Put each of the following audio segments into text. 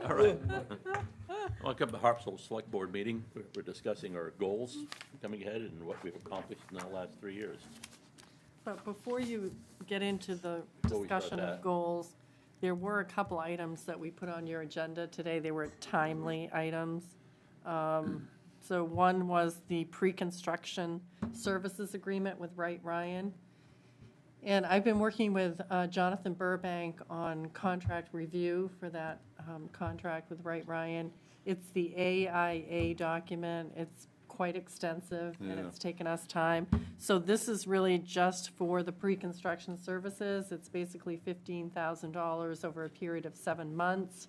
All right. Welcome to Harpswell Select Board meeting. We're discussing our goals coming ahead and what we've accomplished in the last 3 years. But before you get into the Before we start discussion that. of goals, there were a couple items that we put on your agenda today. They were timely items. So one was the pre-construction services agreement with Wright Ryan. And I've been working with Jonathan Burbank on contract review for that contract with Wright Ryan. It's the AIA document. It's quite extensive, and it's taken us time. So this is really just for the pre-construction services. It's basically $15,000 over a period of 7 months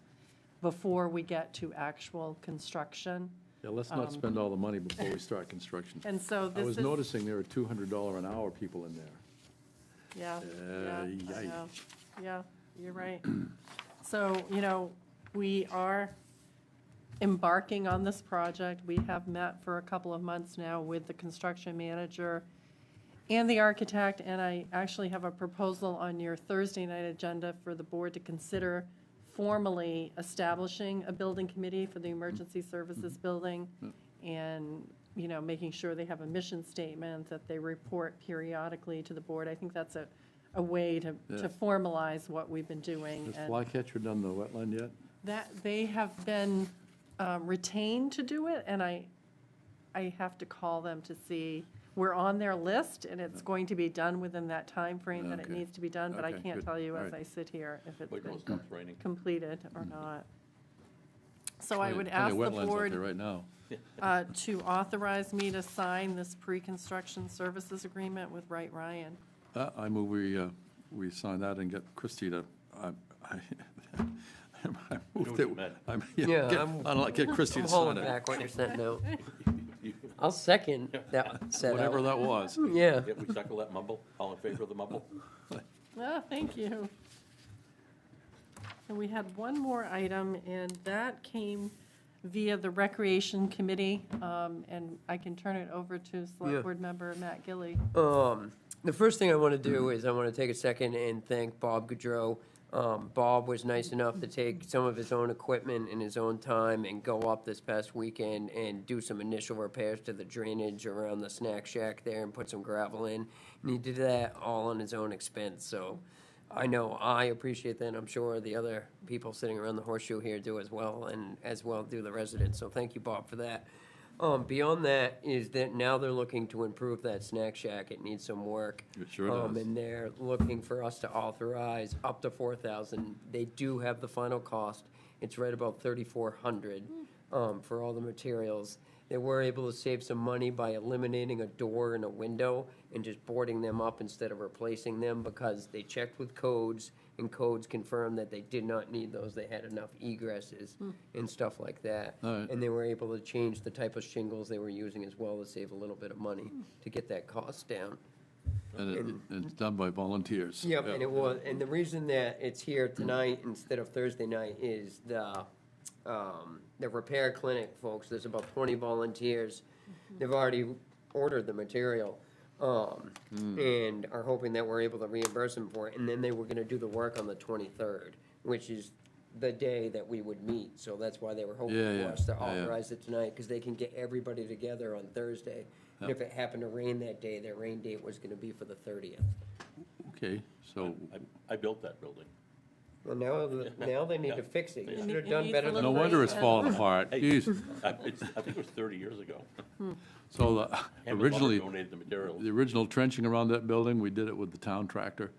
before we get to actual construction. Yeah, let's not spend all the money before we start construction. And so I this was is, noticing there are $200 an hour people in there. yeah, I yikes. know. Yeah, you're right. So, we are embarking on this project. We have met for a couple of months now with the construction manager and the architect, and I actually have a proposal on your Thursday night agenda for the board to consider formally establishing a building committee for the emergency services building and, making sure they have a mission statement, that they report periodically to the board. I think that's a way to formalize what we've been doing. Has And Flycatcher done the wetland yet? that, they have been retained to do it, and I have to call them to see. We're on their list, and it's going to be done within that time frame that it Okay. needs to be done, but I Okay, can't good. tell you All as right. I sit here if it's Wait till it been stops raining. completed or not. So I would Plenty ask of the wetlands out board there right now. to authorize me to sign this pre-construction services agreement with Wright Ryan. I move we sign that and get Christie to, I move what that, you meant. get Christie I'm to sign holding it. back what you're sent out. I'll second that set Whatever out. that was. Yeah. Yeah, we circle that mumble. All in favor of the mumble? Thank you. And we had one more item, and that came via the Recreation Committee, and I can turn it over to Yeah. Select Board Member Matt Gilly. The first thing I want to do is I want to take a second and thank Bob Gaudreau. Bob was nice enough to take some of his own equipment in his own time and go up this past weekend and do some initial repairs to the drainage around the snack shack there and put some gravel in. And he did that all on his own expense. So I know I appreciate that, and I'm sure the other people sitting around the horseshoe here do as well, and as well do the residents. So thank you, Bob, for that. Beyond that is that now they're looking to improve that snack shack. It needs some work. It sure does. And they're looking for us to authorize up to $4,000. They do have the final cost. It's right about $3,400 for all the materials. They were able to save some money by eliminating a door and a window and just boarding them up instead of replacing them, because they checked with codes, and codes confirmed that they did not need those. They had enough egresses and stuff like that. All right. And they were able to change the type of shingles they were using as well to save a little bit of money to get that cost down. And it's done by volunteers. Yep, and it was, and the reason that it's here tonight instead of Thursday night is the repair clinic, folks. There's about 20 volunteers. They've already ordered the material, and are hoping that we're able to reimburse them for it. And then they were gonna do the work on the 23rd, which is the day that we would meet. So that's why they were hoping for us to authorize it tonight, because they can get everybody together on Thursday. And if it happened to rain that day, their rain date was gonna be for the 30th. Okay, so, I built that building. Well, now they need to fix it. You should have It done needs better a than. no little wonder it's rain. falling apart. Hey, Jeez. I think it was 30 years ago. So Hammond Lumber originally, donated the materials. the original trenching around that building, we did it with the town tractor.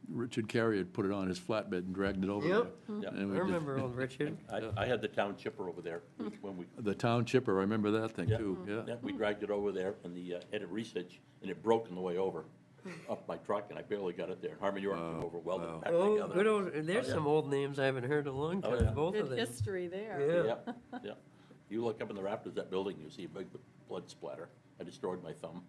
Richard Carey had put it on his flatbed and dragged it over there. Yep. Yep. And I we did- remember old Richard. I had the town chipper over there when we, The town chipper, I remember that thing yeah, too, yeah, yeah. we dragged it over there and the head of research, and it broke on the way over, up my truck, and I barely got it there. Harmon York came over, welded it back Oh, together. good old, there's yeah. some old names I haven't heard in a long Oh, time, yeah. both of Good them. history there. Yeah. Yep, yep. You look up in the rafters of that building, you see a big blood splatter. I destroyed my thumb.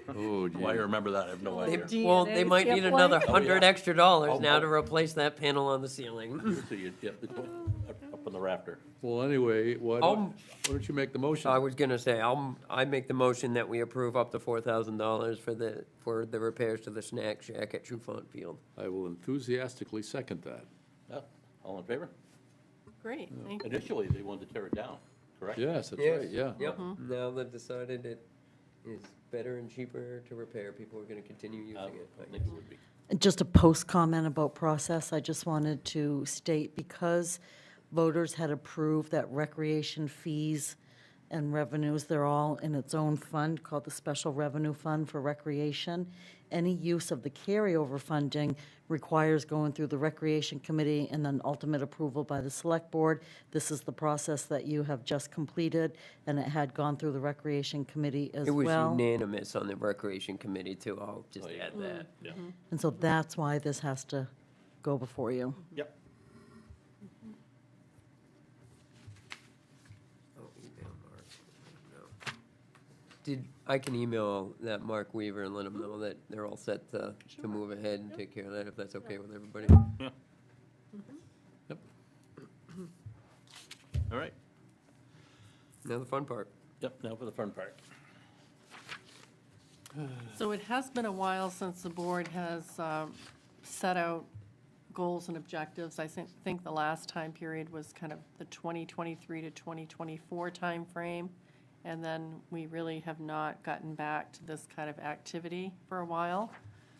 Oh, Why I gee. remember that, I have no idea. DNA Well, they might need sample another like- Oh, $100 yeah. extra dollars Oh, now oh. to replace that panel on the ceiling. So you, yeah, up on from the rafter. Well, anyway, why don't you make the motion? I was gonna say, I make the motion that we approve up to $4,000 for the repairs to the snack shack at Trufant Field. I will enthusiastically second that. Yeah, all in favor? Great, thank you. Initially, they wanted to tear it down, correct? Yes, that's right, yeah. Yep, now they've decided it is better and cheaper to repair, people are gonna continue using it. I think it would be. Just a post comment about process. I just wanted to state, because voters had approved that recreation fees and revenues, they're all in its own fund called the Special Revenue Fund for Recreation. Any use of the carryover funding requires going through the Recreation Committee and then ultimate approval by the Select Board. This is the process that you have just completed, and it had gone through the Recreation Committee as It was well. unanimous on the Recreation Committee too, I'll just add that. Yeah. And so that's why this has to go before you. Yep. I'll email Mark. I can email that Mark Weaver and let him know that they're all set to move ahead and take care of that, if that's okay with everybody. Yeah. Yep. All right. Now the fun part. Yep, now for the fun part. So it has been a while since the board has set out goals and objectives. I think the last time period was kind of the 2023 to 2024 timeframe. And then we really have not gotten back to this kind of activity for a while.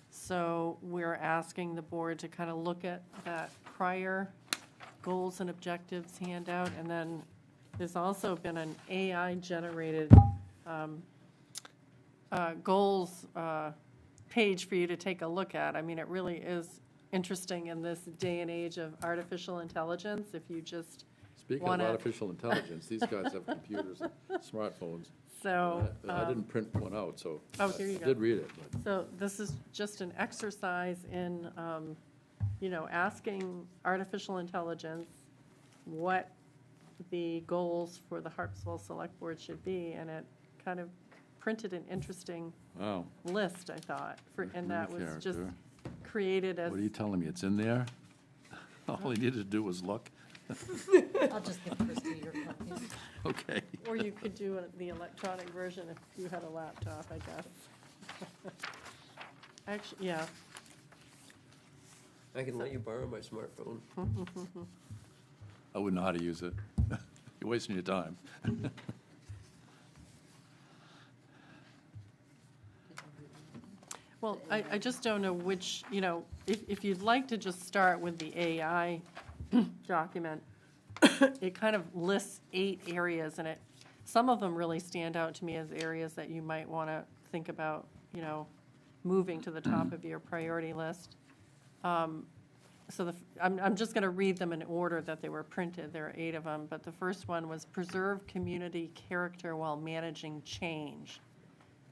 So we're asking the board to kind of look at that prior goals and objectives handout. And then there's also been an AI-generated goals page for you to take a look at. I mean, it really is interesting in this day and age of artificial intelligence. If you just Speaking wanna- of artificial intelligence, these guys have computers and smartphones. So, I didn't print one out, so. Oh, here you I go. did read it, but. so this is just an exercise in, asking artificial intelligence what the goals for the Harpswell Select Board should be, and it kind of printed an interesting Wow, list, I thought, and that was just character. created as, What are you telling me, it's in there? All he needed to do was look? I'll just give Christie your copies. Okay. or you could do the electronic version if you had a laptop, I guess. Actually, yeah, I can let you borrow my smartphone. I wouldn't know how to use it. You're wasting your time. well, I just don't know which, if you'd like to just start with the AI document, it kind of lists 8 areas, and some of them really stand out to me as areas that you might want to think about, moving to the top of your priority list. So I'm just going to read them in order that they were printed. There are 8 of them, but the first one was preserve community character while managing change.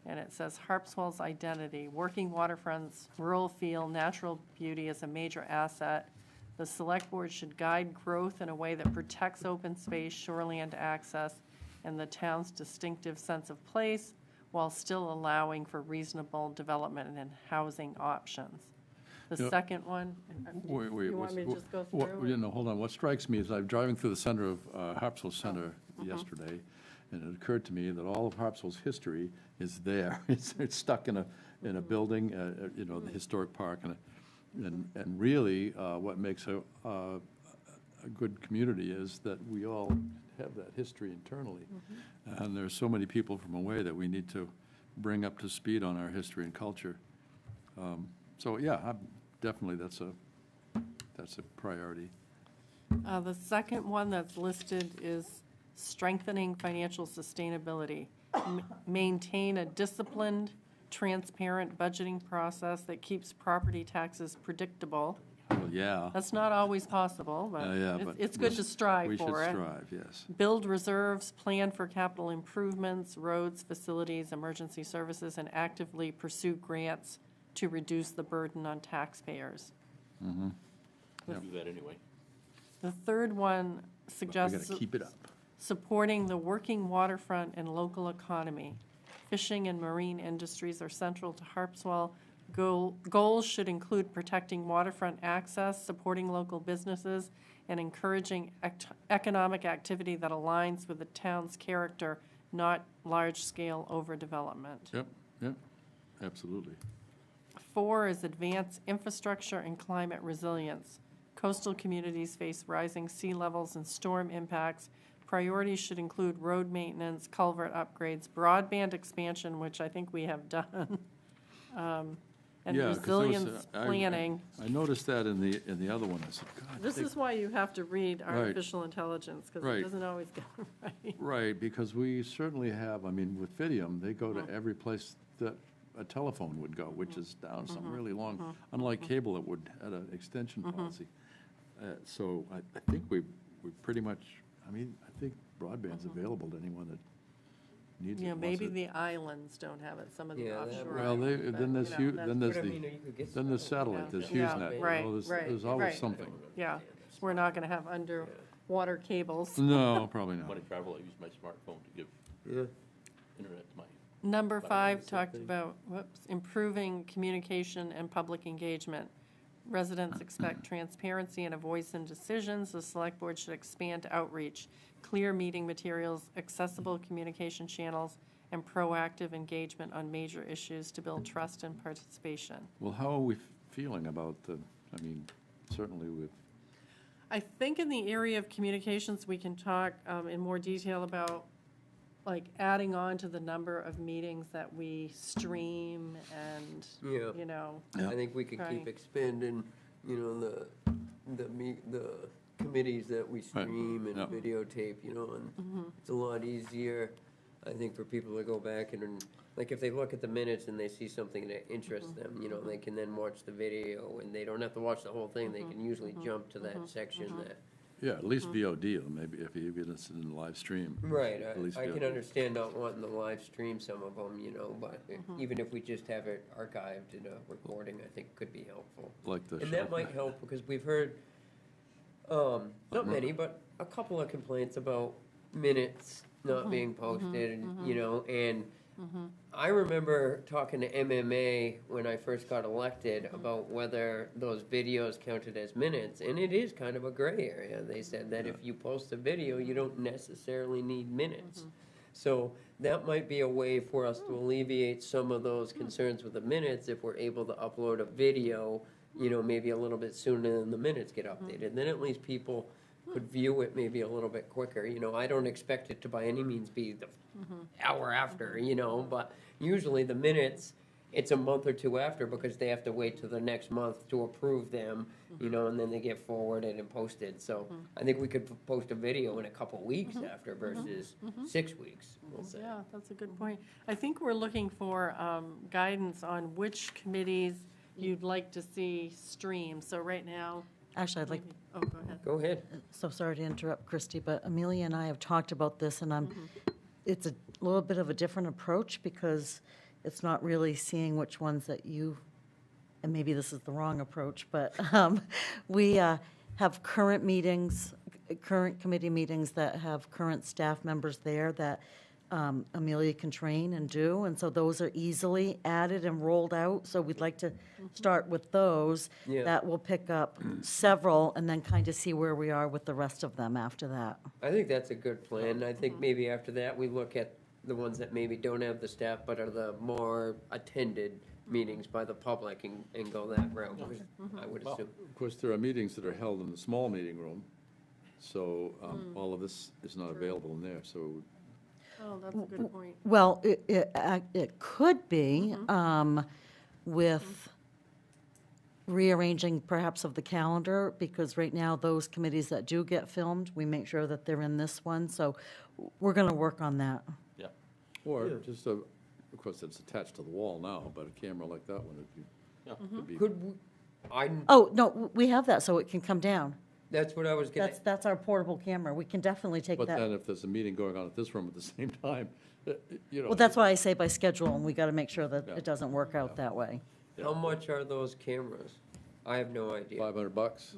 And it says Harpswell's identity, working waterfronts, rural feel, natural beauty is a major asset. The select board should guide growth in a way that protects open space, shoreland access, and the town's distinctive sense of place, while still allowing for reasonable development and housing options. The Yeah. second one, Wait, you want me to just go through? You know, hold on. What strikes me is I'm driving through the center of Harpswell Center yesterday, and it occurred to me that all of Harpswell's history is there. It's stuck in a building, the historic park, and really, what makes a good community is that we all have that history internally. And there's so many people from away that we need to bring up to speed on our history and culture. So, yeah, definitely that's a priority. The second one that's listed is strengthening financial sustainability. Maintain a disciplined, transparent budgeting process that keeps property taxes predictable. Well, yeah. That's not always possible, but Yeah, it's good to strive We should for it. strive, yes. Build reserves, plan for capital improvements, roads, facilities, emergency services, and actively pursue grants to reduce the burden on taxpayers. Do that anyway. The third one We suggests gotta keep it up. supporting the working waterfront and local economy. Fishing and marine industries are central to Harpswell. Goals should include protecting waterfront access, supporting local businesses, and encouraging economic activity that aligns with the town's character, not large-scale overdevelopment. Yep, yep, absolutely. 4 is advance infrastructure and climate resilience. Coastal communities face rising sea levels and storm impacts. Priorities should include road maintenance, culvert upgrades, broadband expansion, which I think we have done, and Yeah, 'cause there was, resilience planning. I noticed that in the other one. I said, God. This is why you have to read Right. artificial intelligence, because Right. it doesn't always go right. Right, because we certainly have, I mean, with Fidium, they go to every place that a telephone would go, which is down some really long, unlike cable that would, had an extension policy. So I think we pretty much, I mean, I think broadband's available to anyone that needs it. You know, wants maybe it. the islands don't have it, some of the Yeah, that offshore. Well, they, islands, then but, there's, you know, then there's But I the, mean, you could get then there's satellite, there's Yeah, HughesNet, you right, know, right, there's always right. something. Yeah, we're not gonna have underwater cables. No, probably When I not. travel, I use my smartphone to give Yeah. internet to my, Number But 5 it's talked something- about, improving communication and public engagement. Residents expect transparency and a voice in decisions. The select board should expand outreach, clear meeting materials, accessible communication channels, and proactive engagement on major issues to build trust and participation. Well, how are we feeling about the, I mean, certainly with, I think in the area of communications, we can talk in more detail about, like, adding on to the number of meetings that we stream and, Yeah. you know, I think we could Right. keep expanding, you know, the committees that we stream and yeah. videotape, you know, and it's a lot easier, I think, for people to go back and, like, if they look at the minutes and they see something that interests them, you know, they can then watch the video, and they don't have to watch the whole thing, they can usually jump to that section that. yeah, at least VOD, or maybe if you're interested in the live stream. Right, At least I can VOD. understand not wanting to live stream some of them, you know, but even if we just have it archived in a recording, I think could be helpful. Like the. And that short- might help, because we've heard, not many, but a couple of complaints about minutes not being posted, and, you know, and I remember talking to MMA when I first got elected about whether those videos counted as minutes, and it is kind of a gray area. They said that if you post a video, you don't necessarily need minutes. So that might be a way for us to alleviate some of those concerns with the minutes if we're able to upload a video, you know, maybe a little bit sooner than the minutes get updated. Then at least people could view it maybe a little bit quicker. You know, I don't expect it to by any means be the hour after, you know, but usually the minutes, it's a month or two after, because they have to wait till the next month to approve them, you know, and then they get forwarded and posted. So I think we could post a video in a couple weeks after versus 6 weeks, we'll say. yeah, that's a good point. I think we're looking for guidance on which committees you'd like to see stream. So right now, Actually, I'd like, oh, go ahead. Go ahead. so sorry to interrupt, Christy, but Amelia and I have talked about this, and it's a little bit of a different approach, because it's not really seeing which ones that you, and maybe this is the wrong approach, but we have current meetings, current committee meetings that have current staff members there that Amelia can train and do, and so those are easily added and rolled out, so we'd like to start with those. Yeah. That will pick up several, and then kind of see where we are with the rest of them after that. I think that's a good plan. I think maybe after that, we look at the ones that maybe don't have the staff, but are the more attended meetings by the public, and go that route, because I would assume. Of course, there are meetings that are held in the small meeting room, so all of this is not available in there, so. Oh, that's a good point. Well, it could be with rearranging perhaps of the calendar, because right now, those committees that do get filmed, we make sure that they're in this one, so we're going to work on that. yeah. Or just of course, it's attached to the wall now, but a camera like that one would be. Could, Oh, no, we have that, so it can come down. that's what I was getting. That's our portable camera. We can definitely take But then that. if there's a meeting going on at this room at the same time, you know. Well, that's why I say by schedule, and we got to make sure that Yeah. it doesn't work out that way. How much are those cameras? I have no idea. $500.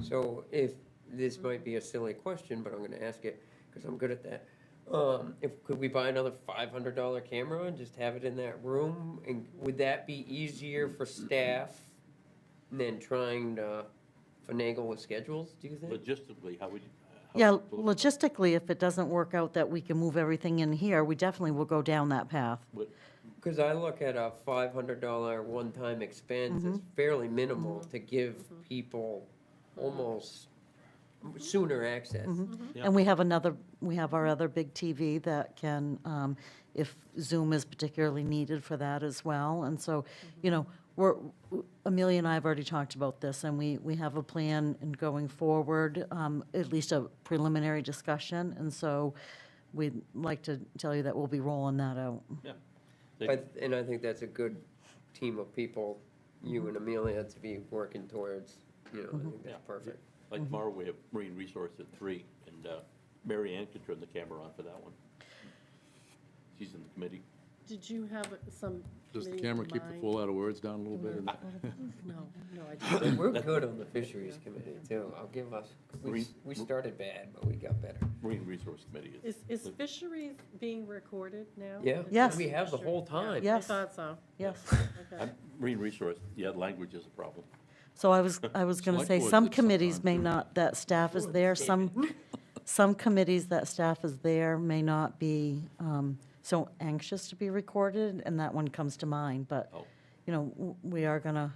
So if, this might be a silly question, but I'm gonna ask it, because I'm good at that. Could we buy another $500 camera and just have it in that room? And would that be easier for staff than trying to finagle with schedules, do you think? Logistically, how would you? Yeah, will it- logistically, if it doesn't work out that we can move everything in here, we definitely will go down that path. what- Because I look at a $500 one-time expense as fairly minimal to give people almost sooner access. Yeah. And we have our other big TV that can, if Zoom is particularly needed for that as well. And so, Amelia and I have already talked about this, and we have a plan in going forward, at least a preliminary discussion. And so we'd like to tell you that we'll be rolling that out. Yeah. And I think that's a good team of people, you and Amelia, to be working towards, I think Yeah. that's perfect. Like tomorrow, we have Marine Resource at 3, and Mary Ann can turn the camera on for that one. She's in the committee. Did you have some Does the committees camera in keep the mind? flow out of words down a little bit? No, I didn't. We're good on the fisheries committee, too. I'll give us, we started bad, but we got better. Marine Resource Committee is. Is fisheries being recorded now? Yeah. Is Yes. that We have the fishery? whole time. Yes. I thought so. Yes. Okay. Marine Resource, yeah, language is a problem. So I was going to Select say, board some did committees sometime, may too. not, that staff is there, some committees that staff is there may not be so anxious to be recorded, and that one comes to mind, but, Oh. we are going to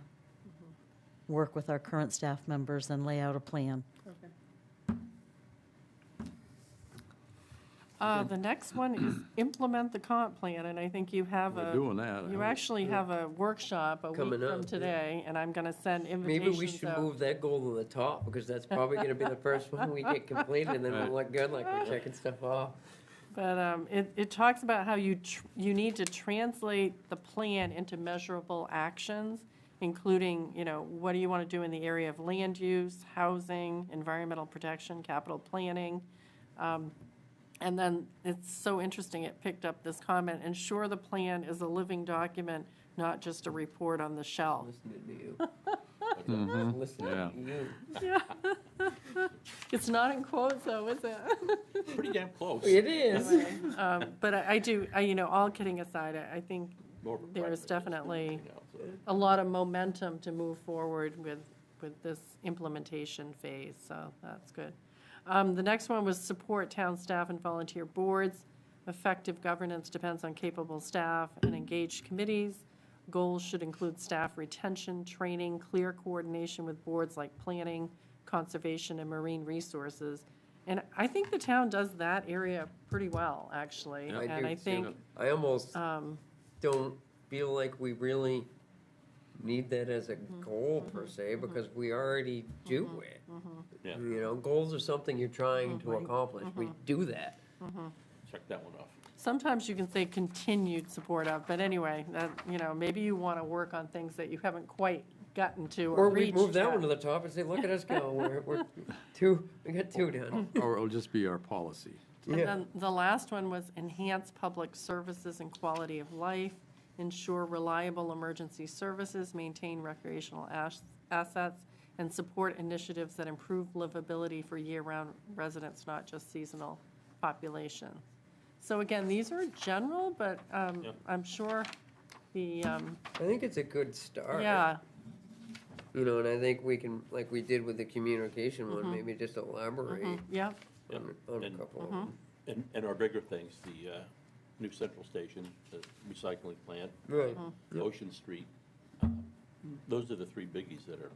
work with our current staff members and lay out a plan. Okay. The next one is implement the comp plan, and I think you have We're a, doing that. you actually have a workshop a week Coming from up, yeah. today, and I'm gonna send Maybe invitations we should out. move that goal to the top, because that's probably gonna be the first one we get completed, and then we'll look good, like we're checking stuff off. But it talks about how you need to translate the plan into measurable actions, including, what do you want to do in the area of land use, housing, environmental protection, capital planning. And then it's so interesting, it picked up this comment, ensure the plan is a living document, not just a report on the shelf. Listening to you. Listening to you. It's not in quotes though, is it? Pretty damn close. It is. But I do, all kidding aside, I think More of a there's pragmatist, definitely so. a lot of momentum to move forward with this implementation phase, so that's good. The next one was support town staff and volunteer boards. Effective governance depends on capable staff and engaged committees. Goals should include staff retention, training, clear coordination with boards like planning, conservation, and marine resources. And I think the town does that area pretty well, actually. Yeah. And I think, I almost don't feel like we really need that as a goal per se, because we already do it. Yeah, Goals are something you're trying to accomplish. We do that. check that one off. sometimes you can say continued support of, but anyway, that, maybe you want to work on things that you haven't quite gotten to Or or we reached move that yet. one to the top and say, look at us go, we got two done. Or it'll just be our policy. And Yeah. then the last one was enhance public services and quality of life, ensure reliable emergency services, maintain recreational assets, and support initiatives that improve livability for year-round residents, not just seasonal population. So again, these are general, but I'm sure the, I think it's a good start. yeah, And I think we can, like we did with the communication one, maybe just elaborate yeah, Yeah. on a And- couple of them. And our bigger things, the new central station, the recycling plant, Right. Mm-hmm. Ocean Street. Those are the three biggies that are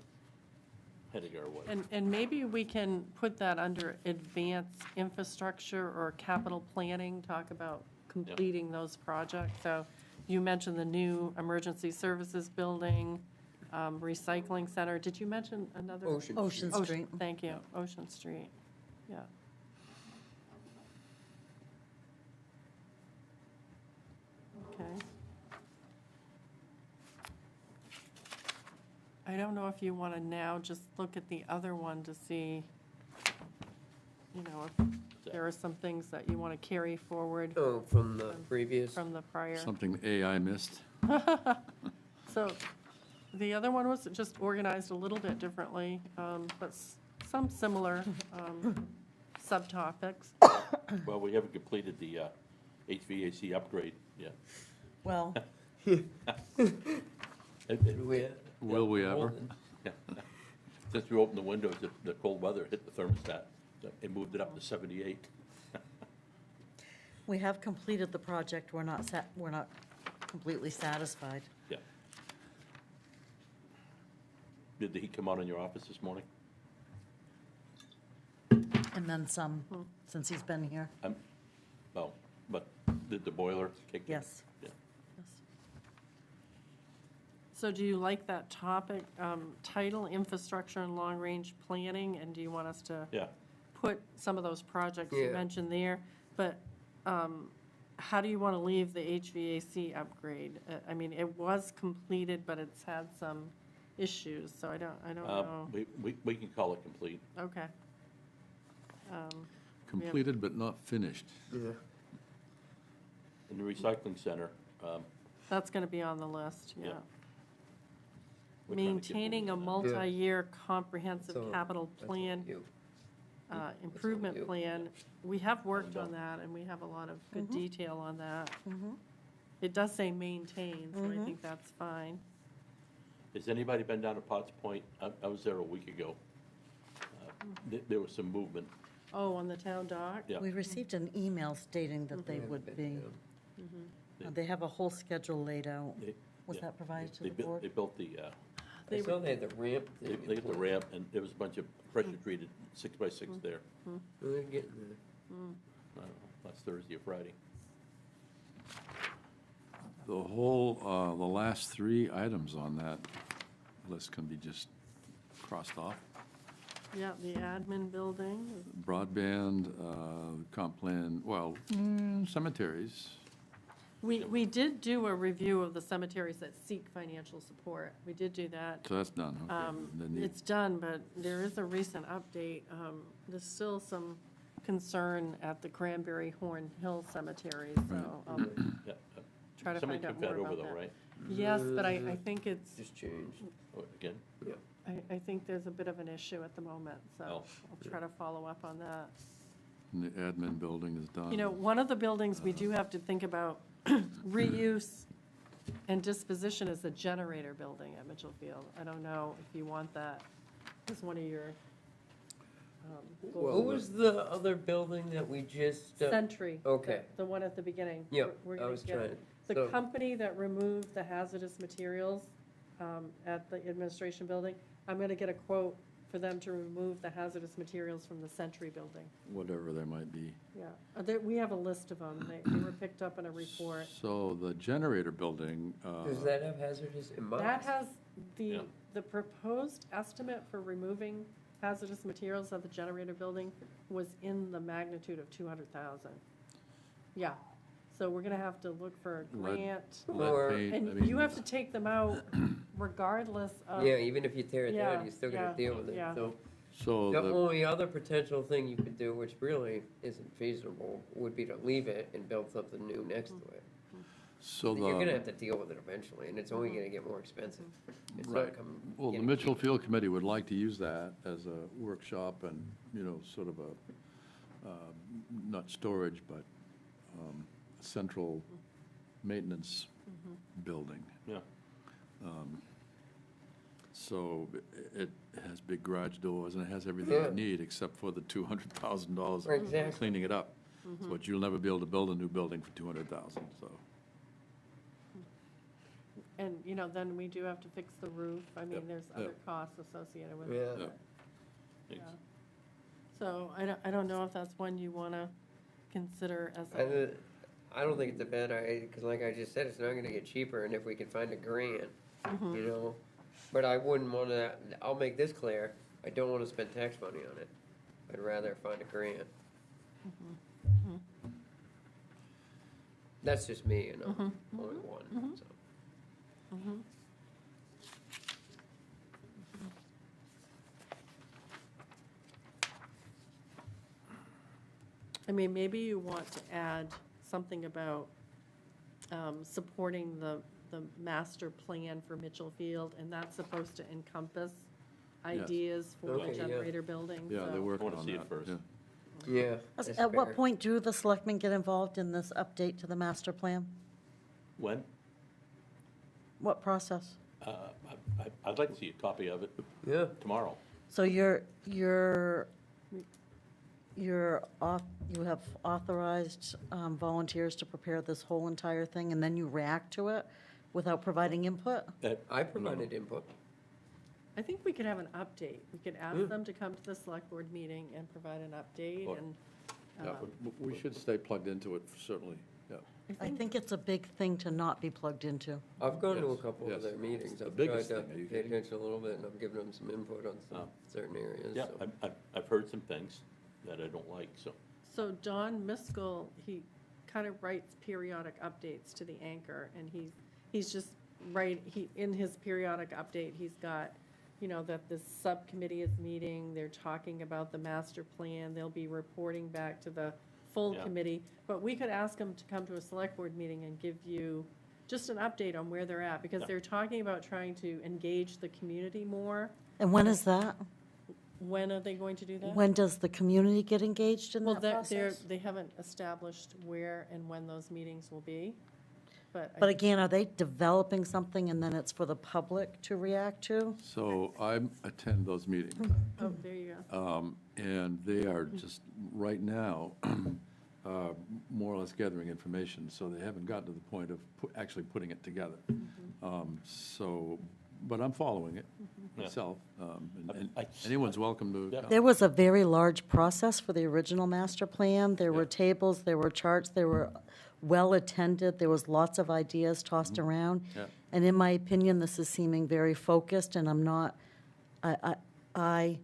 heading our way. and maybe we can put that under advanced infrastructure or capital planning, talk about completing those projects. So you mentioned the new emergency services building, recycling center. Did you mention another? Ocean Ocean Street. Thank you, Ocean Street, yeah. Okay. I don't know if you want to now just look at the other one to see, if there are some things that you want to carry forward Oh, from the previous, from the prior. Something AI missed. So the other one was just organized a little bit differently, but some similar subtopics. Well, we haven't completed the HVAC upgrade yet. Well, And- and- we, Will we ever? Holden. Since we opened the windows, the cold weather hit the thermostat. It moved it up to 78. We have completed the project, we're not completely satisfied. Yeah. Did the heat come on in your office this morning? And then some, since he's been here. Oh, but did the boiler kick in? Yes. Yeah. So do you like that topic, title, infrastructure and long-range planning? And do you want us to Yeah. put some of those projects you Yeah. mentioned there? But how do you want to leave the HVAC upgrade? I mean, it was completed, but it's had some issues, so I don't know. We can call it complete. Okay. Completed but not finished. Yeah. In the recycling center, That's going to be on the list, yeah. Yeah. we're trying to get Maintaining a moving. multi-year comprehensive So, capital that's plan, you. improvement you. plan. We have worked done. on that, and we have a lot of good detail on that. It does say maintain, so I think that's fine. Has anybody been down to Potts Point? I was there a week ago. There was some movement. Oh, on the town dock? Yeah. We received an email stating that they would be, they have a whole schedule laid out. They- Was yeah, that provided to they the built- board? They built the, I saw they had the ramp. they got the ramp, and there was a bunch of pressure-treated 6x6 there. They're getting there. I don't know, last Thursday or Friday. The whole, the last three items on that list can be just crossed off. Yeah, the admin building. Broadband, comp plan, well, cemeteries. We did do a review of the cemeteries that seek financial support. We did do that. So that's done, okay. Then the- It's done, but there is a recent update. There's still some concern at the Cranberry Horn Hill Cemetery, so I'll Yeah. try to Somebody find out took that more over about though, that. right? Yes, but I think it's, Just changed. Oh, again? Yeah. I think there's a bit of an issue at the moment, so Oh. I'll try to follow up on that. and the admin building is done. You know, one of the buildings we do have to think about reuse and disposition is the generator building at Mitchell Field. I don't know if you want that as one of your What was the other building that we just? Sentry. Okay. The one at the beginning. Yeah, We're I gonna was get- trying. The so- company that removed the hazardous materials at the administration building, I'm gonna get a quote for them to remove the hazardous materials from the Sentry building. Whatever there might be. Yeah, we have a list of them. They were picked up in a report. So the generator building, Does that have hazardous in mind? That has Yeah. the proposed estimate for removing hazardous materials at the generator building was in the magnitude of 200,000. Yeah, so we're gonna have to look for a Lead- grant. Or- lead paint, I And mean, you have to take them out regardless of. Yeah, even if you tear it Yeah, down, you're still yeah, gonna deal with it, yeah. so. So The the, only other potential thing you could do, which really isn't feasible, would be to leave it and build something new next to it. so You're gonna the, have to deal with it eventually, and it's only gonna get more expensive. It's not Right. come. well, the getting Mitchell cheaper. Field Committee would like to use that as a workshop and, you know, sort of a, not storage, but central maintenance building. Yeah. So it has big garage doors and it has everything Yeah. you need except for the $200,000 Right, exactly. cleaning it up. But you'll never be able to build a new building for 200,000, so. And, you know, then we do have to fix the roof. I mean, Yep, there's yep. other costs associated with Yeah. it. Yeah. Yeah. So I don't know if that's one you want to consider as I, a, I don't think it's a bad idea, because like I just said, it's not gonna get cheaper, and if we can find a grant, you know. But I wouldn't wanna, I'll make this clear, I don't wanna spend tax money on it. I'd rather find a grant. That's just me, you know, only one, so. I mean, maybe you want to add something about supporting the master plan for Mitchell Field, and that's supposed to encompass ideas for the Okay, yeah. generator building. Yeah, so- they're working on Wanna that. see it first. yeah. Yeah. that's At what fair. point do the selectmen get involved in this update to the master plan? When? What process? I'd like to see a copy of it Yeah, tomorrow. So you have authorized volunteers to prepare this whole entire thing, and then you react to it without providing input? I provided input. I think we could have an update. We could ask them to come to the select board meeting and provide an update Well, and. Yeah, we should stay plugged into it, certainly, yeah. I think it's a big thing to not be plugged into. I've gone to a Yes, couple of yes. their meetings. The I've tried biggest to thing, are you pay kidding? attention a little bit, and I've given them some input on some certain areas. Yeah, so. I've heard some things that I don't like, so. So Don Miskell, he kind of writes periodic updates to the Anchor, and he's just in his periodic update, he's got, that this subcommittee is meeting, they're talking about the master plan, they'll be reporting back to the full Yeah. committee. But we could ask them to come to a select board meeting and give you just an update on where they're at, because Yeah. they're talking about trying to engage the community more. And when is that? When are they going to do that? When does the community get engaged in Well, that they're, process? they haven't established where and when those meetings will be, but. But again, are they developing something and then it's for the public to react to? So I attend those meetings, Oh, there you go. and they are just, right now, more or less gathering information, so they haven't gotten to the point of actually putting it together. So, but I'm following it Yeah. myself, and I- anyone's welcome to. Yeah. come. There was a very large process for the original master plan. There were Yeah. tables, there were charts, they were well-attended, there was lots of ideas tossed around. Yeah. And in my opinion, this is seeming very focused, and I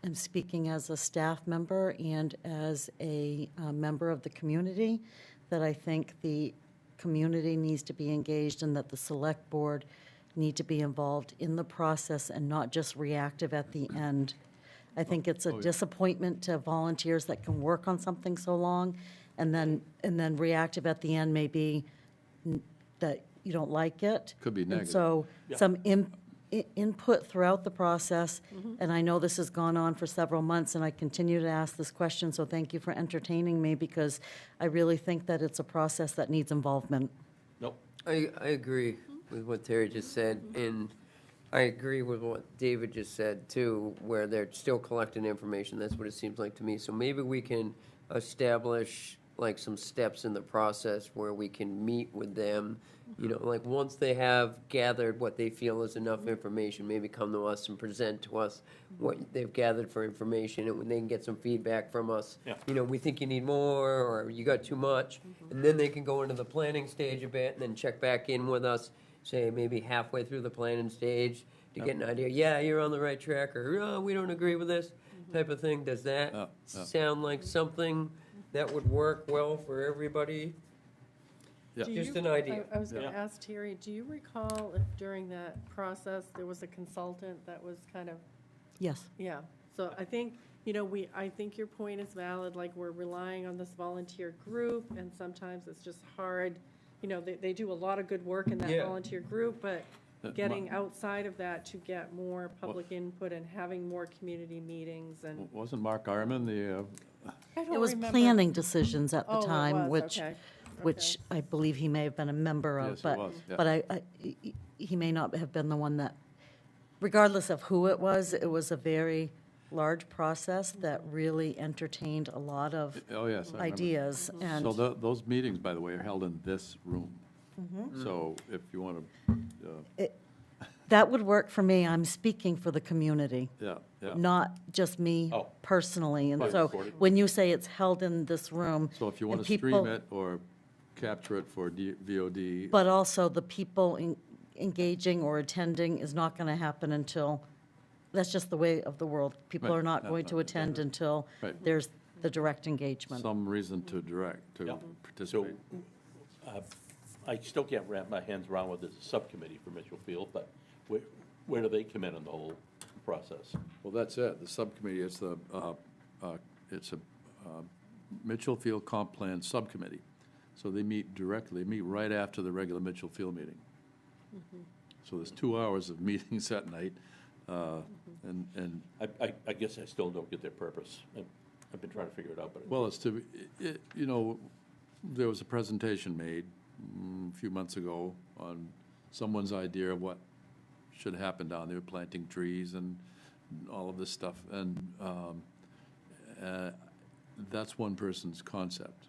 am speaking as a staff member and as a member of the community, that I think the community needs to be engaged and that the select board need to be involved in the process and not just reactive at the end. I think it's a disappointment to volunteers that can work on something so long, and then reactive at the end may be that you don't like it. Could be And negative. so Yeah. some input throughout the process, and I know this has gone on for several months, and I continue to ask this question, so thank you for entertaining me, because I really think that it's a process that needs involvement. Nope, I agree with what Terry just said, and I agree with what David just said, too, where they're still collecting information. That's what it seems like to me. So maybe we can establish, like, some steps in the process where we can meet with them, like, once they have gathered what they feel is enough information, maybe come to us and present to us what they've gathered for information, and when they can get some feedback from us. Yeah. We think you need more, or you got too much, and then they can go into the planning stage a bit, and then check back in with us, say, maybe halfway through the planning stage, to get an idea, yeah, you're on the right track, or, oh, we don't agree with this, type of thing. Does that Yeah. sound like something that would work well for everybody? Yeah. Do Just you- an idea. I was going to Yeah. ask Terry, do you recall if during that process, there was a consultant that was kind of, Yes. yeah. So I think, I think your point is valid, like, we're relying on this volunteer group, and sometimes it's just hard. They do a lot of good work in that Yeah. volunteer group, but Uh, getting my- outside of that to get more public input and having more community meetings and. Wasn't Mark Ironman the, I don't It was remember. planning decisions at the Oh, it time, was, which, okay, which I believe he may have been a member of. Yes, he but was, yeah. But he may not have been the one that, regardless of who it was a very large process that really entertained a lot of oh, yes, I remember. ideas. And So those meetings, by the way, are held in this room. So if you want to, that would work for me. I'm speaking for the community, yeah, yeah. not just me Oh. personally. And Right, so recorded. when you say it's held in this room. So if you want and to stream people- it or capture it for VOD, But also the people engaging or attending is not going to happen until, that's just the way of the world. People Right. are not No, going no, to attend until Right. there's the direct engagement. some reason to direct, Yeah. to participate. I still can't wrap my hands around what is a subcommittee for Mitchell Field, but where do they come in the whole process? Well, that's it. The subcommittee is it's a Mitchell Field Comp Plan Subcommittee. So they meet directly, meet right after the regular Mitchell Field meeting. So there's 2 hours of meetings that night, and, I guess I still don't get their purpose. I've been trying to figure it out, but. well, it's to, there was a presentation made a few months ago on someone's idea of what should happen down there, planting trees and all of this stuff. And that's one person's concept.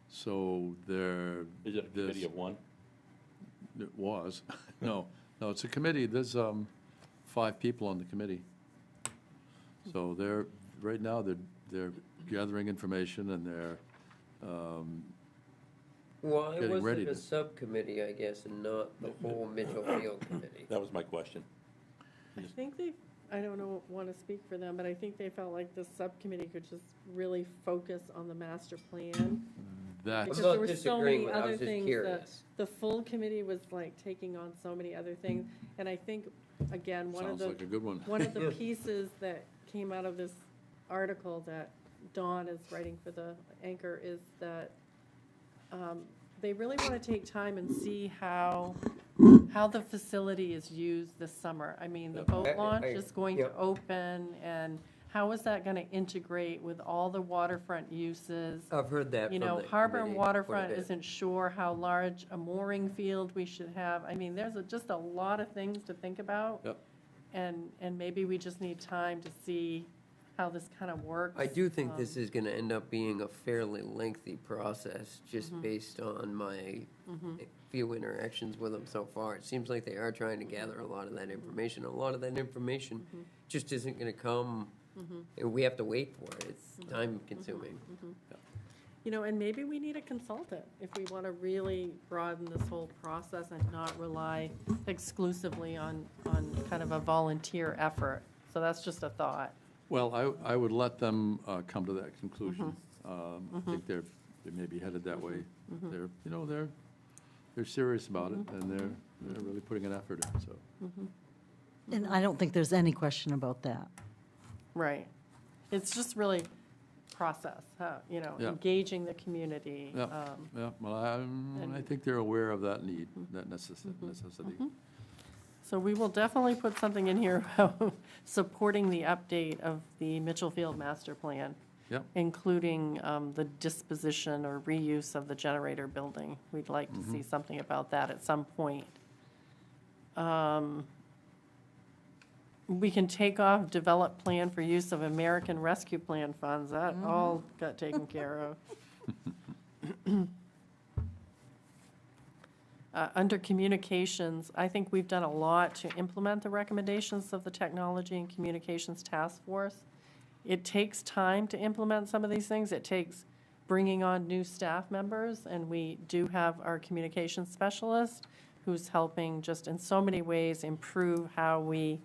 So there. Is it a committee of one? It was. No, it's a committee. There's 5 people on the committee. So right now, they're gathering information and they're Why getting was ready it a to- subcommittee, I guess, and not the whole Mitchell Field Committee? That was my question. I think I don't know, want to speak for them, but I think they felt like the subcommittee could just really focus on the master plan. that. Because not there were so disagreeing many with it, I other was just things that, curious. the full committee was like taking on so many other things. And I think, again, Sounds like a good one. one of the pieces that came out of this article that Dawn is writing for the Anchor is that they really want to take time and see how the facility is used this summer. I mean, the boat launch is going to Yep. open, and how is that going to integrate with all the waterfront uses? I've heard that You from know, the Harbor and committee quite a Waterfront bit. isn't sure how large a mooring field we should have. I mean, there's just a lot of things to think about. Yep. And maybe we just need time to see how this kind of works. I do think this is gonna end up being a fairly lengthy process, just based on my few interactions with them so far. It seems like they are trying to gather a lot of that information. A lot of that information just isn't gonna come, and we have to wait for it. It's time consuming. You know, and maybe we need a consultant if we want to really broaden this whole process and not rely exclusively on kind of a volunteer effort. So that's just a thought. Well, I would let them come to that conclusion. I think they may be headed that way. They're serious about it, and they're really putting an effort in, so. And I don't think there's any question about that. Right. It's just really process, Yeah. engaging the community. Yeah, well, I think they're aware of that need, that necessity. So we will definitely put something in here about supporting the update of the Mitchell Field Master Plan, Yep. including the disposition or reuse of the generator building. We'd like to see something about that at some point. We can take off develop plan for use of American Rescue Plan funds. That all got taken care of. Under communications, I think we've done a lot to implement the recommendations of the Technology and Communications Task Force. It takes time to implement some of these things. It takes bringing on new staff members, and we do have our communications specialist who's helping just in so many ways improve how we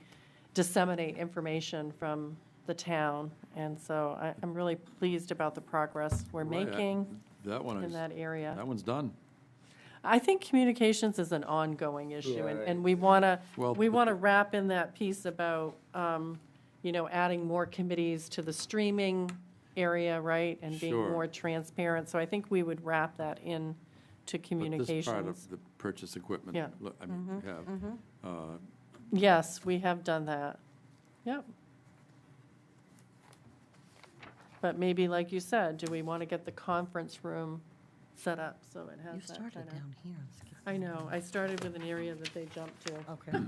disseminate information from the town. And so I'm really pleased about the progress we're Right, making That one in is, that area. that one's done. I think communications is an ongoing issue, Right. and we want Well, to wrap in that piece about, adding more committees to the streaming area, right? And being Sure. more transparent. So I think we would wrap that in to But communications. this part of the purchase equipment. Yeah. I mean, we have. Yes, we have done that. Yep. But maybe, like you said, do we want to get the conference room set up so it has You that started kind of? down here. and skipped I down know, I started with an area that they jumped to. here. Okay.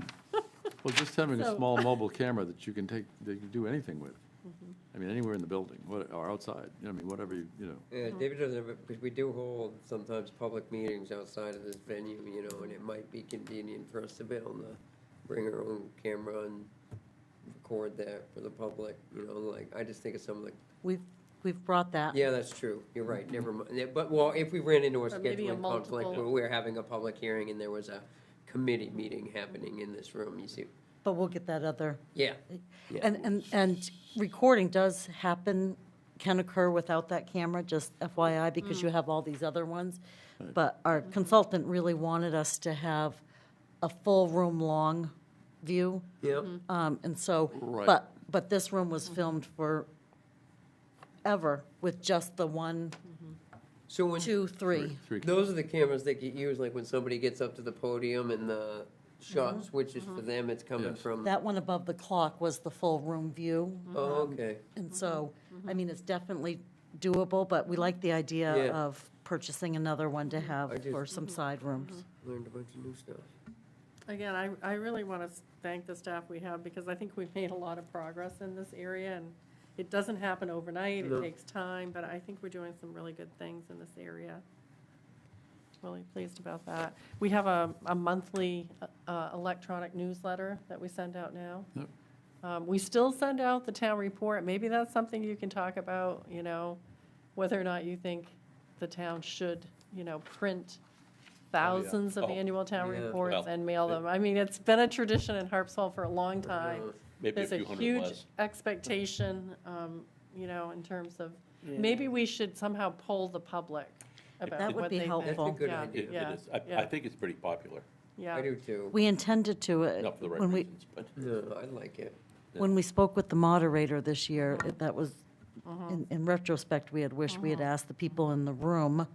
Well, just having a So- small mobile camera that you can take, that you can do anything with. I mean, anywhere in the building, or outside, I mean, whatever you. Yeah, David doesn't have it, because we do hold sometimes public meetings outside of this venue, and it might be convenient for us to be able to bring our own camera and record that for the public, I just think of some of the, We've brought that. yeah, that's true, you're right, never mind. Yeah, but, well, if we ran into a Or maybe a scheduling conflict multiple- where we were having a public hearing and there was a committee meeting happening in this room, you see, But we'll get that other, yeah. Yeah. and recording does happen, can occur without that camera, just FYI, because you have all these other ones. But our consultant really wanted us to have a full room long view. Yep. And so, Right. but this room was filmed for ever with just the one, So when, 2, 3. those are the cameras that get used, like when somebody gets up to the podium and the shot switches for them, it's coming Yes. from, That one above the clock was the full room view. oh, okay. And so, I mean, it's definitely doable, but we like the idea Yeah. of purchasing another one to I have just- for some side rooms. Learned a bunch of new stuff. Again, I really want to thank the staff we have, because I think we've made a lot of progress in this area, and it doesn't happen overnight, No. it takes time, but I think we're doing some really good things in this area. Really pleased about that. We have a monthly electronic newsletter that we send out now. Yep. We still send out the town report. Maybe that's something you can talk about, whether or not you think the town should, print thousands of Oh. annual town Yeah. reports Well, and mail them. I mean, it's been a tradition in Harpswell for a long time. Maybe a There's a few hundred huge less. expectation, in terms of, maybe we should somehow poll the public about That would what be they think. helpful. That's a good Yeah, idea. It yeah, is. yeah. I think it's pretty popular, Yeah. I do too. We intended to, not for the right when we, reasons, but. No, I like it. when we spoke with the moderator this year, that was, in retrospect, we had wished we had asked the people in the room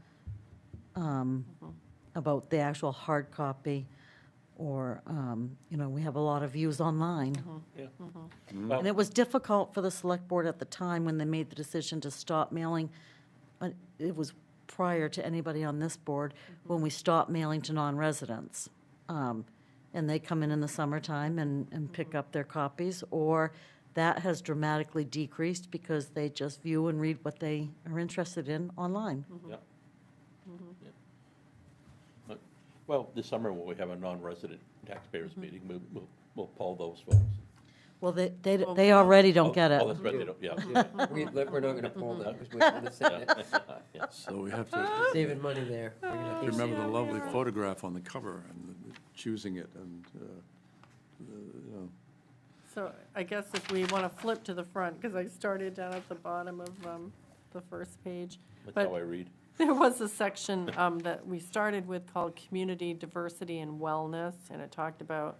about the actual hard copy, or, we have a lot of views online. Yeah. And it was difficult for the select board at the time when they made the decision to stop mailing. It was prior to anybody on this board, when we stopped mailing to non-residents. And they come in the summertime and pick up their copies, or that has dramatically decreased because they just view and read what they are interested in online. Yeah. Yeah. But- Well, this summer, when we have a non-resident taxpayers meeting, we'll poll those folks. Well, they already don't get Oh, it. that's right, they don't, yeah. Yeah, we're not gonna pull that, because we're gonna send it. Yeah. So we have to Saving money there. We're gonna keep remember the saving lovely money. photograph on the cover and choosing it and, So I guess if we want to flip to the front, because I started down at the bottom of the first page. That's But how I read. there was a section that we started with called Community Diversity and Wellness, and it talked about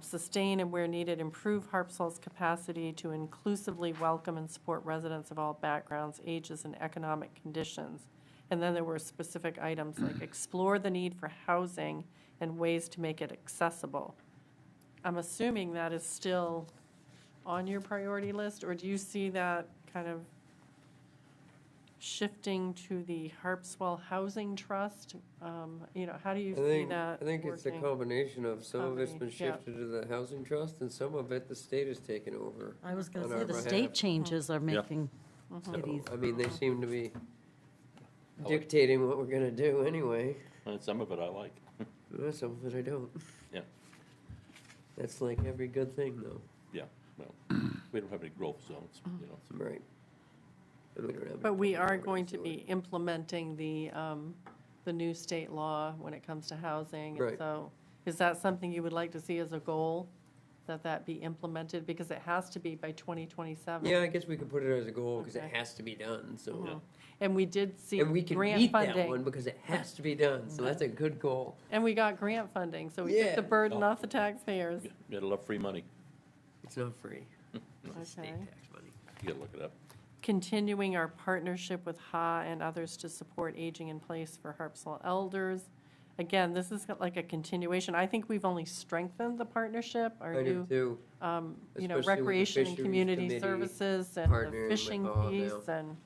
sustain and where needed, improve Harpswell's capacity to inclusively welcome and support residents of all backgrounds, ages, and economic conditions. And then there were specific items like explore the need for housing and ways to make it accessible. I'm assuming that is still on your priority list, or do you see that kind of shifting to the Harpswell Housing Trust? How do you see that I think it's a working? combination of some of it's been Company, yeah. shifted to the housing trust, and some of it the state has taken over. I was going on to say, our the behalf. state changes are making Mm-hmm. it easy. I mean, they seem to be like- dictating what we're gonna do anyway. And some of it I like, Some of it I don't. yeah, That's like every good thing, though. yeah, well, we don't have any growth zones, so. Right. And we don't have But we any are going to authority. be implementing the new state law when it comes to housing. And Right. so is that something you would like to see as a goal, that be implemented? Because it has to be by 2027. Yeah, I guess we could put it as a goal, because it Okay. has to be done, so. Mhm. And we did see And we can grant meet that funding. one, because it has to be done, so that's a good goal. And we got grant funding, so we took the Yeah. burden Oh. off the taxpayers. You gotta love free money, It's not free. It's state Okay. tax money. you gotta look it up. Continuing our partnership with HA and others to support aging in place for Harpswell elders. Again, this is like a continuation. I think we've only strengthened the partnership. Our I do new, too. Especially with the recreation and fisheries community committee services and the partnering with fishing HA piece, now. and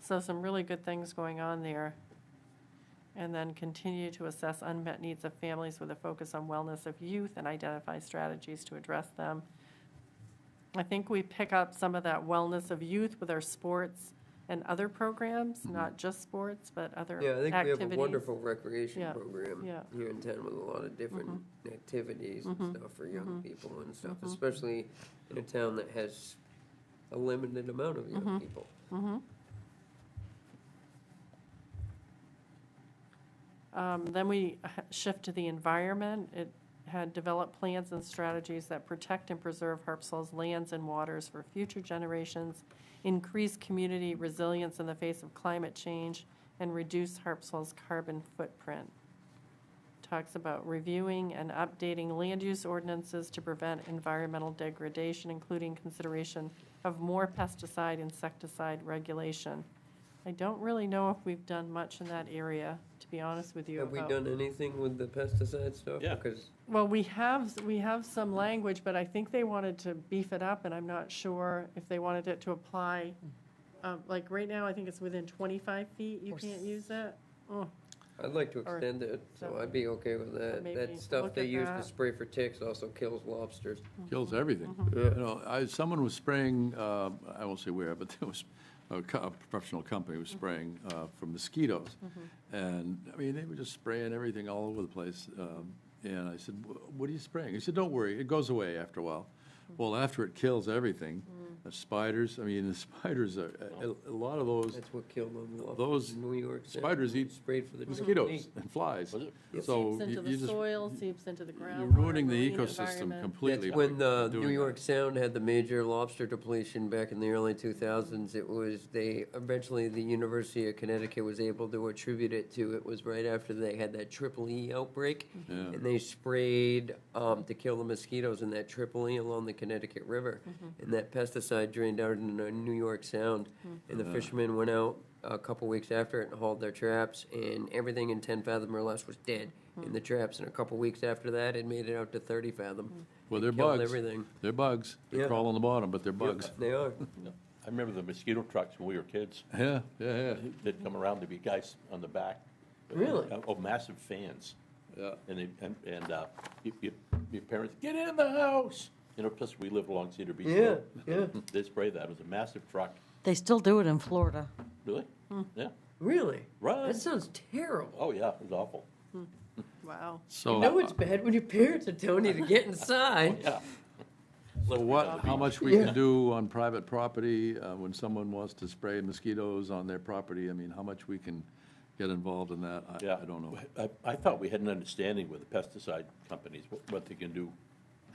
so some really good things going on there. And then continue to assess unmet needs of families with a focus on wellness of youth and identify strategies to address them. I think we pick up some of that wellness of youth with our sports and other programs, not just sports, but other Yeah, I think we activities. have a wonderful recreation Yeah, program yeah. here in town with a lot of different activities and stuff for young people and stuff, Mm-hmm. especially in a town that has a limited amount of Mm-hmm. young people. Then we shift to the environment. It had developed plans and strategies that protect and preserve Harpswell's lands and waters for future generations, increase community resilience in the face of climate change, and reduce Harpswell's carbon footprint. Talks about reviewing and updating land use ordinances to prevent environmental degradation, including consideration of more pesticide, insecticide regulation. I don't really know if we've done much in that area, to be honest with you. Have we about- done anything with the pesticide stuff? Yeah. Because Well, we have some language, but I think they wanted to beef it up, and I'm not sure if they wanted it to apply. Like, right now, I think it's within 25 feet, you Or can't use it. Oh, I'd like to Or- extend it, so so- I'd be okay with that. maybe That stuff look they at use to that. spray for ticks also kills lobsters. Kills everything. Yeah. You know, someone was spraying, I won't say where, but there was a professional company was spraying for mosquitoes. And, I mean, they were just spraying everything all over the place. And I said, what are you spraying? He said, don't worry, it goes away after a while. Well, after it kills everything, the spiders, I mean, the spiders are, a lot of those That's what killed them. Those in New York. spiders eat Sprayed for the mosquitoes and flies. Was it? So Seeps into you the just, soil, seeps into the ground. you're ruining the ecosystem completely. That's when by the doing New York that. Sound had the major lobster depletion back in the early 2000s. It was, eventually the University of Connecticut was able to attribute it to, it was right after they had that triple E outbreak. Yeah. And they sprayed to kill the mosquitoes in that triple E along the Connecticut River. And that pesticide drained out in the New York Sound. And the fishermen went out a couple weeks after it and hauled their traps, and everything in 10 fathom or less was dead in the traps. And a couple weeks after that, it made it out to 30 fathom. Well, they're Killed bugs. everything. They're bugs. They Yeah. crawl on the bottom, but they're bugs. They are. I remember the mosquito trucks when we were kids. Yeah, yeah, yeah. They'd come around, there'd be guys on the back. Really? Oh, massive fans. Yeah. Your parents, get in the house! You know, plus we live along Cedar Beach Yeah, Road. yeah. They spray that, it was a massive truck. They still do it in Florida. Really? Yeah. Really? Right. That sounds terrible. Oh, yeah, it was awful. Wow. So, You know it's bad when your parents are telling you to get inside. Yeah. so what, how much we can do on private property, when someone wants to spray mosquitoes on their property? I mean, how much we can get involved in that? Yeah. I don't know. I thought we had an understanding with the pesticide companies, what they can do.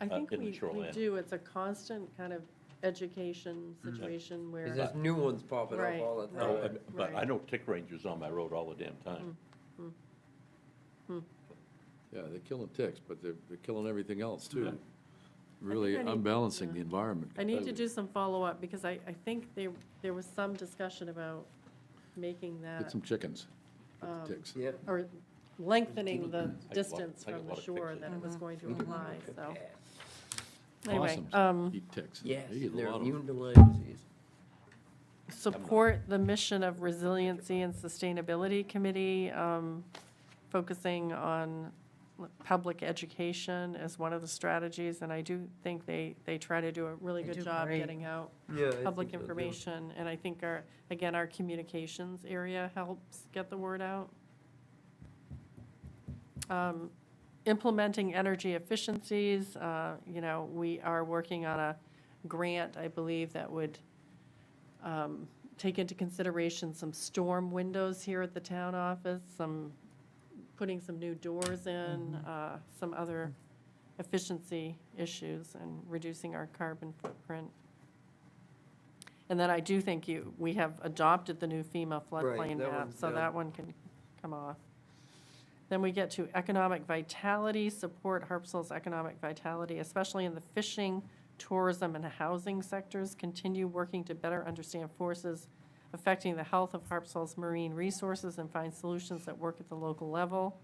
I think in the we shoreline. do. It's a constant kind of education situation where. There's new ones popping up Right, all the right. time. But I Right. know tick rangers on my road all the damn time. Yeah, they're killing ticks, but they're killing everything else Yeah. too. Really I need- unbalancing yeah. the environment. I need to completely. do some follow-up, because I think there was some discussion about making Get that, some chickens, with the ticks. Yeah. or lengthening the I got distance a from the lot of shore pictures. that it was going to apply, so. Yeah. Anyway, Possums eat ticks. Yes, They eat a they're lot of 'em. immune to Lyme disease. support the mission of Resiliency and Sustainability Committee, focusing on public education as one of the strategies, and I do think they try to do a really They good do job great. getting out Yeah. I public think so, too. information, and I think our communications area helps get the word out. Implementing energy efficiencies, we are working on a grant, I believe, that would take into consideration some storm windows here at the town office, putting some new doors in, some other efficiency issues, and reducing our carbon footprint. And then I do think we have adopted the new FEMA floodplain that map, one, so yeah. that one can come off. Then we get to economic vitality, support Harpswell's economic vitality, especially in the fishing, tourism, and housing sectors. Continue working to better understand forces affecting the health of Harpswell's marine resources and find solutions that work at the local level.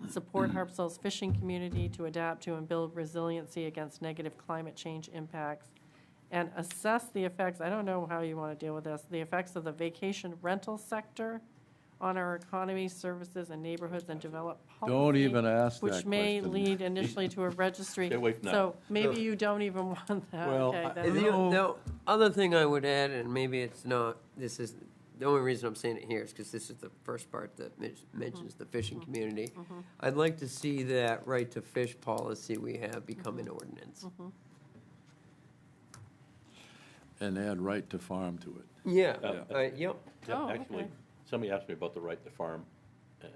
Support Harpswell's fishing community to adapt to and build resiliency against negative climate change impacts. And assess the effects, I don't know how you want to deal with this, the effects of the vacation rental sector on our economy, services, and neighborhoods, and develop policy. Don't even ask that Which may question. lead initially to a registry. Stay away from that. So maybe you don't even want that, Well, okay? I- that's- And the other thing I would add, and maybe it's not, this is, the only reason I'm saying it here is because this is the first part that mentions the fishing community. I'd like to see that right to fish policy we have become an ordinance. And add right to farm to it. Yeah, Yeah. yep. Yeah, Oh, actually, okay. somebody asked me about the right to farm, and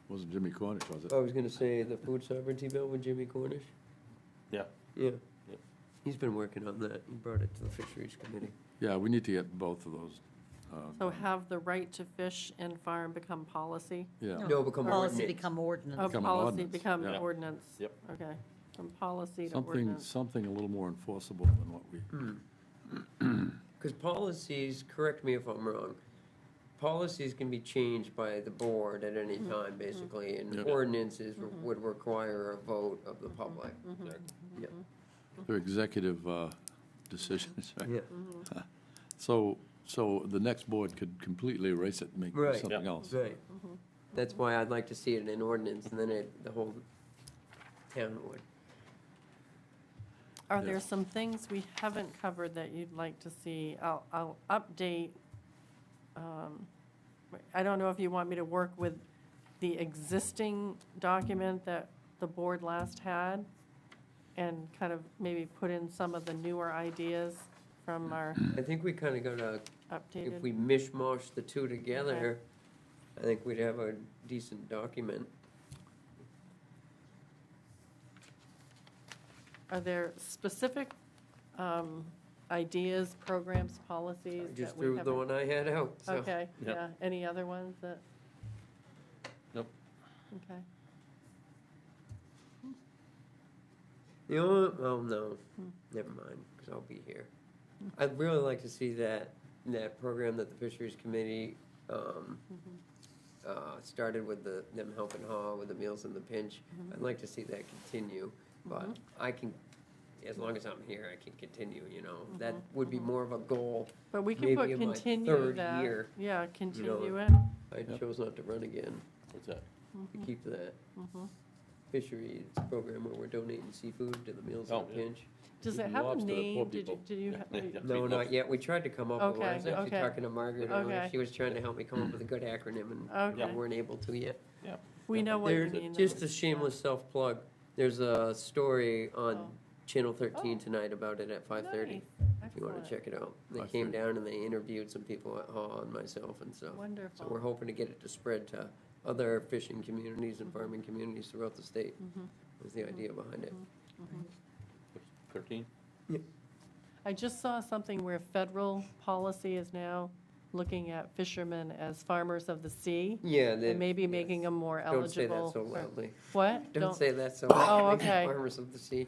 Wasn't Jimmy Cornish, was it? I was gonna say the food sovereignty bill with Jimmy Cornish. yeah, Yeah. Yep. He's been working on that. He brought it to the fisheries committee. Yeah, we need to get both of those. So have the right to fish and farm become policy? Yeah. No, become Policy ordinance. become ordinance. Oh, Become an policy ordinance, become yeah. ordinance? Yep. Okay, from policy to Something, ordinance. something a little more enforceable than what we, Because policies, correct me if I'm wrong, policies can be changed by the board at any time, basically, and Yep. ordinances would require a vote of the public. Yeah. they're executive decisions, right? Yeah, So the next board could completely erase it and make Right. something Yeah. else. right. That's why I'd like to see it in an ordinance, and then the whole town would. Are Yeah. there some things we haven't covered that you'd like to see? I'll update. I don't know if you want me to work with the existing document that the board last had and kind of maybe put in some of the newer ideas from our I think we kind of gotta, if we updated. mishmash the two together, I think we'd have a decent document. Are there specific ideas, programs, policies I that just we threw the haven't? one I had out, so. Okay, Yep. yeah. Any other ones that? Nope. Okay. You know what? Oh, no, never mind, because I'll be here. I'd really like to see that program that the Fisheries Committee started with them helping haul with the Meals in the Pinch. I'd like to see that continue, but I can, as long as I'm here, I can continue, you know. That would be more of a goal. But we can Maybe put in my continue third that. year, Yeah, continue it. I chose not to run again, What's that? to keep that fisheries program where we're donating seafood to the Meals in Oh, the yeah. Pinch. Does it Feeding have a lobster to poor name? people. Did you? Yeah. No, not yet. We tried to come up with one. I was Okay, actually okay. talking to Margaret earlier. Okay. She was trying to help me come up with a good acronym, and Okay. we weren't able to yet. Yeah. We know what you There's mean. just a shameless self-plug. There's a story on Oh. Channel 13 Oh. tonight about it at 5:30. Nice. If you want to Excellent. check it out. They 5:30. came down and they interviewed some people at Haw and myself and stuff. So Wonderful. we're hoping to get it to spread to other fishing communities and farming communities throughout the state. Was the idea behind it. 13? I just saw something where federal policy is now looking at fishermen as farmers of the sea Yeah, they and maybe making them more Don't say eligible. that so for- loudly. What? Don't say that so Oh, loudly. okay. Farmers of the sea.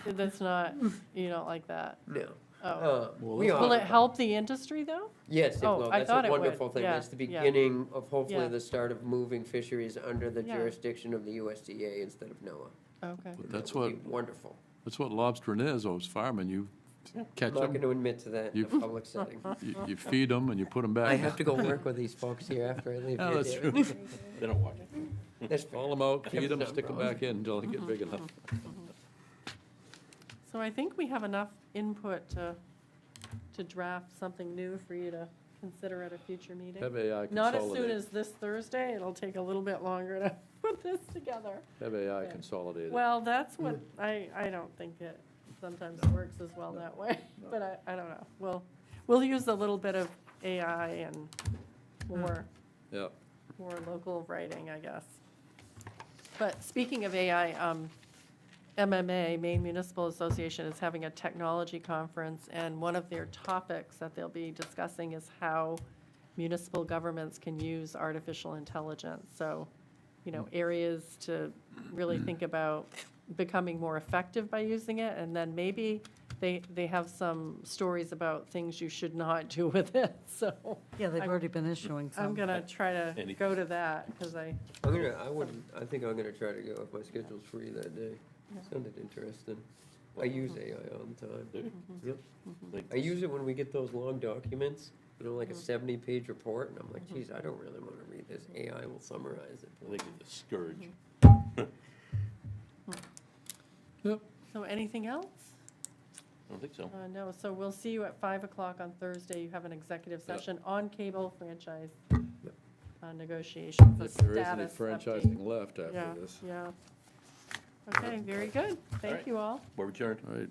That's not, you don't like that? No. Oh. We Will are. it help the industry, though? Yes, it Oh, will. I That's thought a it would. wonderful thing. Yeah, That's the yeah. beginning of hopefully Yeah. the start of moving fisheries under the Yeah. jurisdiction of the USDA instead of NOAA. Okay. But And that's that would be what, wonderful. that's what lobstering is, those farming, you catch I'm not going them, to admit to that in You- a public setting. you feed them, and you put them back. I have to go work with these folks here after I leave Oh, here. that's David. true. They don't watch it. That's Haul them out, feed them, Haven't stick them done back in until they get big enough. So I think we have enough input to draft something new for you to consider at a future meeting. Have AI Not as soon consolidate, as this Thursday, it'll take a little bit longer to put this together. have AI Okay. consolidate it. Well, that's what, I don't think it sometimes works as well that way, but I don't know. We'll use a little bit of AI and more Yeah, local writing, I guess. But speaking of AI, MMA, Maine Municipal Association, is having a technology conference, and one of their topics that they'll be discussing is how municipal governments can use artificial intelligence. So, areas to really think about becoming more effective by using it, and then maybe they have some stories about things you should not do with it, so. Yeah, they've I'm- already been issuing some. I'm gonna try to Any- go to that, because I think I'm gonna try to go if my schedule's free that day. Sounded interesting. I use AI all the time. Do you? Yep. Like I use it when we get those long documents, like a 70-page report, and I'm like, geez, I don't really want to read this. AI will summarize it. I think it's a scourge. yep. So anything else? I don't think so. No, so we'll see you at 5 o'clock on Thursday. You have an executive Yep. session on cable franchise Yep. negotiations, a If there is any status update. franchising left Yeah, after this. yeah. Okay, very good. Thank right. you all. We're adjourned. All right.